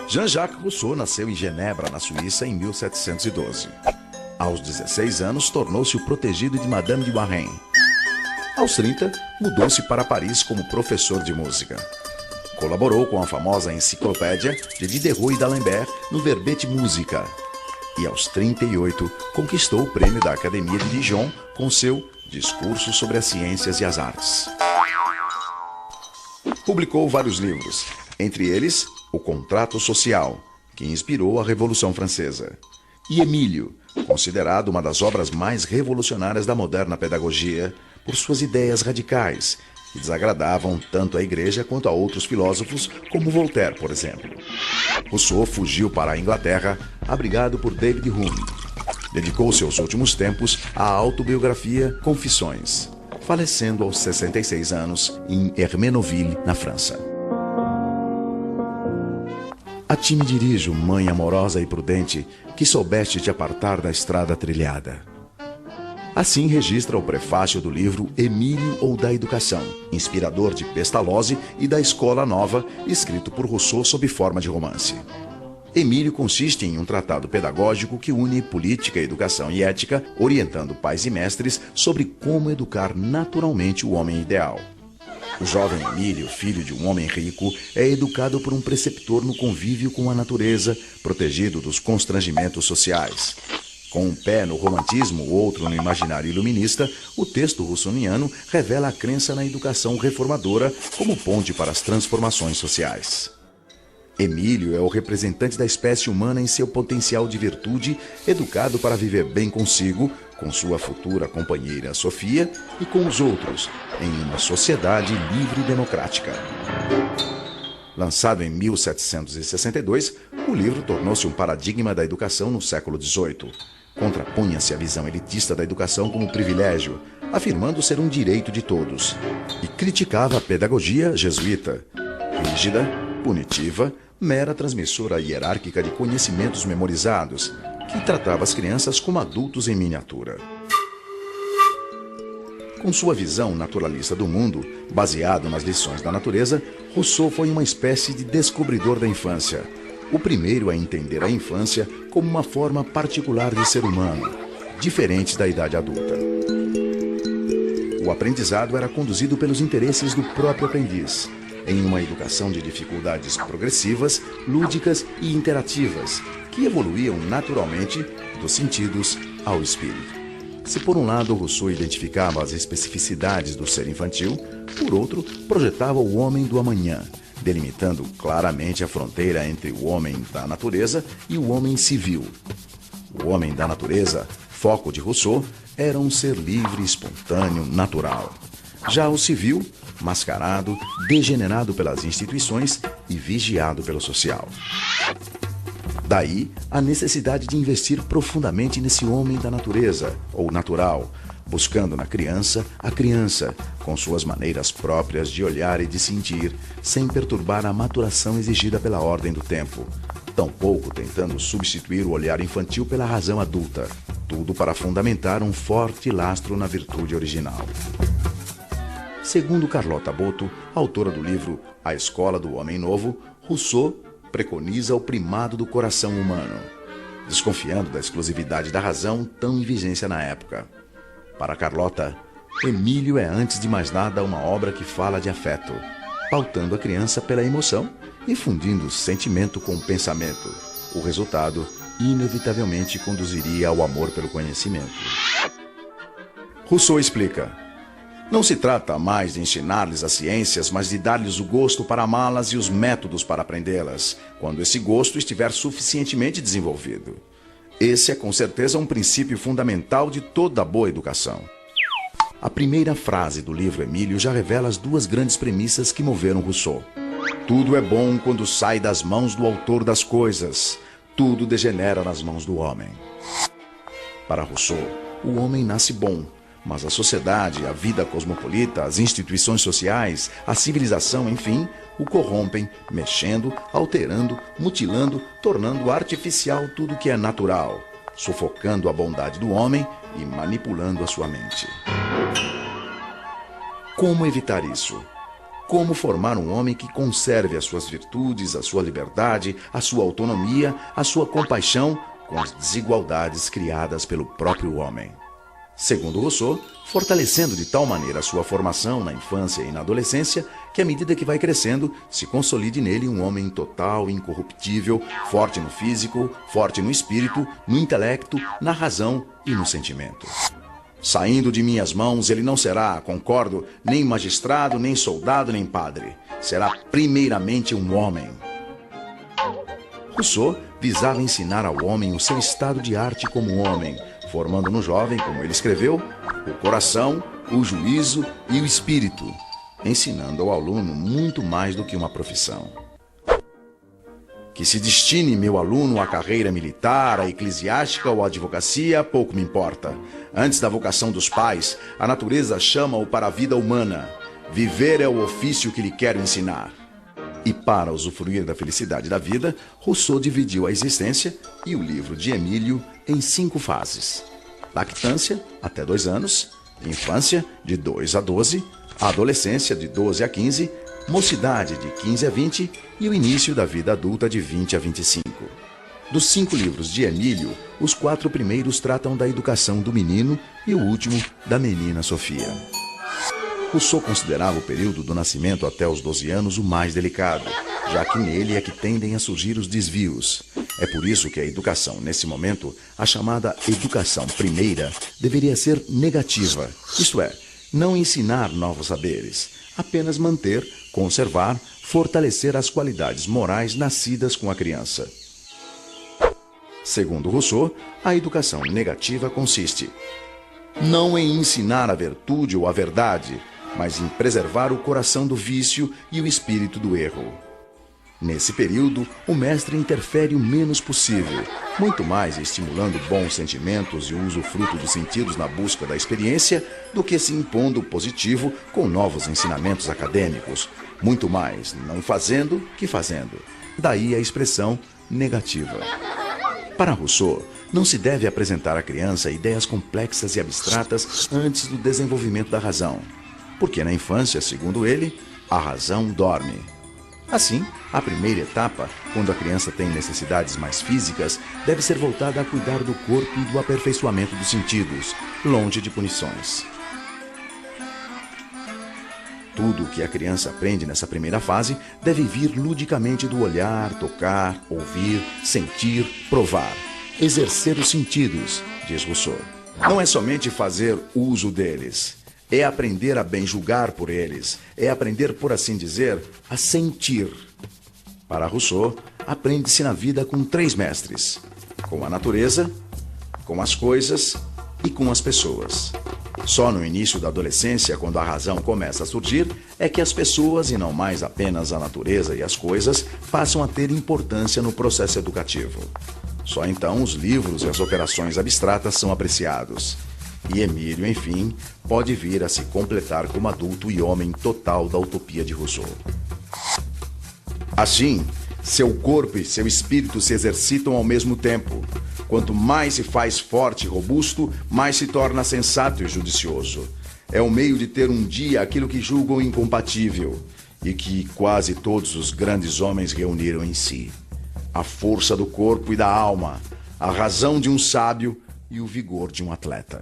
Jean-Jacques Rousseau nasceu em Genebra, na Suíça, em 1712. Aos 16 anos, tornou-se o protegido de Madame de Warren. Aos 30, mudou-se para Paris como professor de música. Colaborou com a famosa enciclopédia de Diderot e d'Alembert no Verbete Musica. E aos 38, conquistou o prêmio da Academia de Dijon com seu Discurso sobre as Ciências e as Artes. Publicou vários livros, entre eles O Contrato Social, que inspirou a Revolução Francesa, e Emílio, considerado uma das obras mais revolucionárias da moderna pedagogia por suas ideias radicais, que desagradavam tanto à Igreja quanto a outros filósofos, como Voltaire, por exemplo. Rousseau fugiu para a Inglaterra, abrigado por David Hume. Dedicou seus últimos tempos à autobiografia Confissões, falecendo aos 66 anos em Hermenonville, na França. A ti me dirijo, mãe amorosa e prudente, que soubeste te apartar da estrada trilhada. Assim registra o prefácio do livro Emílio ou da Educação, inspirador de Pestalozzi e da Escola Nova, escrito por Rousseau sob forma de romance. Emílio consiste em um tratado pedagógico que une política, educação e ética, orientando pais e mestres sobre como educar naturalmente o homem ideal. O jovem Emílio, filho de um homem rico, é educado por um preceptor no convívio com a natureza, protegido dos constrangimentos sociais. Com um pé no romantismo, o outro no imaginário iluminista, o texto russoniano revela a crença na educação reformadora como ponte para as transformações sociais. Emílio é o representante da espécie humana em seu potencial de virtude, educado para viver bem consigo, com sua futura companheira Sofia e com os outros, em uma sociedade livre e democrática. Lançado em 1762, o livro tornou-se um paradigma da educação no século XVIII. Contrapunha-se à visão elitista da educação como privilégio, afirmando ser um direito de todos, e criticava a pedagogia jesuíta, rígida, punitiva, mera transmissora hierárquica de conhecimentos memorizados, que tratava as crianças como adultos em miniatura. Com sua visão naturalista do mundo, baseado nas lições da natureza, Rousseau foi uma espécie de descobridor da infância, o primeiro a entender a infância como uma forma particular de ser humano, diferente da idade adulta. O aprendizado era conduzido pelos interesses do próprio aprendiz, em uma educação de dificuldades progressivas, lúdicas e interativas, que evoluíam naturalmente dos sentidos ao espírito. Se por um lado Rousseau identificava as especificidades do ser infantil, por outro projetava o homem do amanhã, delimitando claramente a fronteira entre o homem da natureza e o homem civil. O homem da natureza, foco de Rousseau, era um ser livre, espontâneo, natural. Já o civil, mascarado, degenerado pelas instituições e vigiado pelo social. Daí a necessidade de investir profundamente nesse homem da natureza, ou natural, buscando na criança a criança, com suas maneiras próprias de olhar e de sentir, sem perturbar a maturação exigida pela ordem do tempo, tampouco tentando substituir o olhar infantil pela razão adulta, tudo para fundamentar um forte lastro na virtude original. Segundo Carlota Boto, autora do livro A Escola do Homem Novo, Rousseau preconiza o primado do coração humano, desconfiando da exclusividade da razão tão em vigência na época. Para Carlota, Emílio é antes de mais nada uma obra que fala de afeto, pautando a criança pela emoção e fundindo sentimento com pensamento. O resultado, inevitavelmente, conduziria ao amor pelo conhecimento. Rousseau explica: não se trata mais de ensinar-lhes as ciências, mas de dar-lhes o gosto para amá-las e os métodos para aprendê-las, quando esse gosto estiver suficientemente desenvolvido. Esse é com certeza um princípio fundamental de toda boa educação. A primeira frase do livro Emílio já revela as duas grandes premissas que moveram Rousseau. Tudo é bom quando sai das mãos do autor das coisas. Tudo degenera nas mãos do homem. Para Rousseau, o homem nasce bom, mas a sociedade, a vida cosmopolita, as instituições sociais, a civilização, enfim, o corrompem, mexendo, alterando, mutilando, tornando artificial tudo que é natural, sufocando a bondade do homem e manipulando a sua mente. Como evitar isso? como formar um homem que conserve as suas virtudes, a sua liberdade, a sua autonomia, a sua compaixão com as desigualdades criadas pelo próprio homem. Segundo Rousseau, fortalecendo de tal maneira a sua formação na infância e na adolescência, que à medida que vai crescendo, se consolide nele um homem total, incorruptível, forte no físico, forte no espírito, no intelecto, na razão e no sentimento. Saindo de minhas mãos, ele não será, concordo, nem magistrado, nem soldado, nem padre. Será primeiramente um homem. Rousseau visava ensinar ao homem o seu estado de arte como homem, formando no jovem, como ele escreveu, o coração, o juízo e o espírito, ensinando ao aluno muito mais do que uma profissão. Que se destine meu aluno à carreira militar, à eclesiástica ou à advocacia, pouco me importa. Antes da vocação dos pais, a natureza chama-o para a vida humana. Viver é o ofício que lhe quero ensinar. E para usufruir da felicidade da vida, Rousseau dividiu a existência e o livro de Emílio em 5 fases. Lactância, até 2 anos, infância, de 2 a 12, adolescência, de 12 a 15, mocidade, de 15 a 20 e o início da vida adulta, de 20 a 25. Dos 5 livros de Emílio, os 4 primeiros tratam da educação do menino e o último da menina Sofia. Rousseau considerava o período do nascimento até os 12 anos o mais delicado, já que nele é que tendem a surgir os desvios. É por isso que a educação, nesse momento, a chamada educação primeira, deveria ser negativa, isto é, não ensinar novos saberes, apenas manter, conservar, fortalecer as qualidades morais nascidas com a criança. Segundo Rousseau, a educação negativa consiste não em ensinar a virtude ou a verdade, mas em preservar o coração do vício e o espírito do erro. Nesse período, o mestre interfere o menos possível, muito mais estimulando bons sentimentos e o usufruto dos sentidos na busca da experiência do que se impondo o positivo com novos ensinamentos acadêmicos, muito mais não fazendo que fazendo. Daí a expressão negativa. Para Rousseau, não se deve apresentar à criança ideias complexas e abstratas antes do desenvolvimento da razão, porque na infância, segundo ele, a razão dorme. Assim, a primeira etapa, quando a criança tem necessidades mais físicas, deve ser voltada a cuidar do corpo e do aperfeiçoamento dos sentidos, longe de punições. Tudo o que a criança aprende nessa primeira fase deve vir ludicamente do olhar, tocar, ouvir, sentir, provar. Exercer os sentidos, diz Rousseau. Não é somente fazer uso deles. É aprender a bem julgar por eles. É aprender, por assim dizer, a sentir. Para Rousseau, aprende-se na vida com 3 mestres: com a natureza, com as coisas e com as pessoas. Só no início da adolescência, quando a razão começa a surgir, é que as pessoas, e não mais apenas a natureza e as coisas, passam a ter importância no processo educativo. Só então os livros e as operações abstratas são apreciados. E Emílio, enfim, pode vir a se completar como adulto e homem total da utopia de Rousseau. Assim, seu corpo e seu espírito se exercitam ao mesmo tempo. Quanto mais se faz forte e robusto, mais se torna sensato e judicioso. É o meio de ter um dia aquilo que julgam incompatível e que quase todos os grandes homens reuniram em si: a força do corpo e da alma, a razão de um sábio e o vigor de um atleta.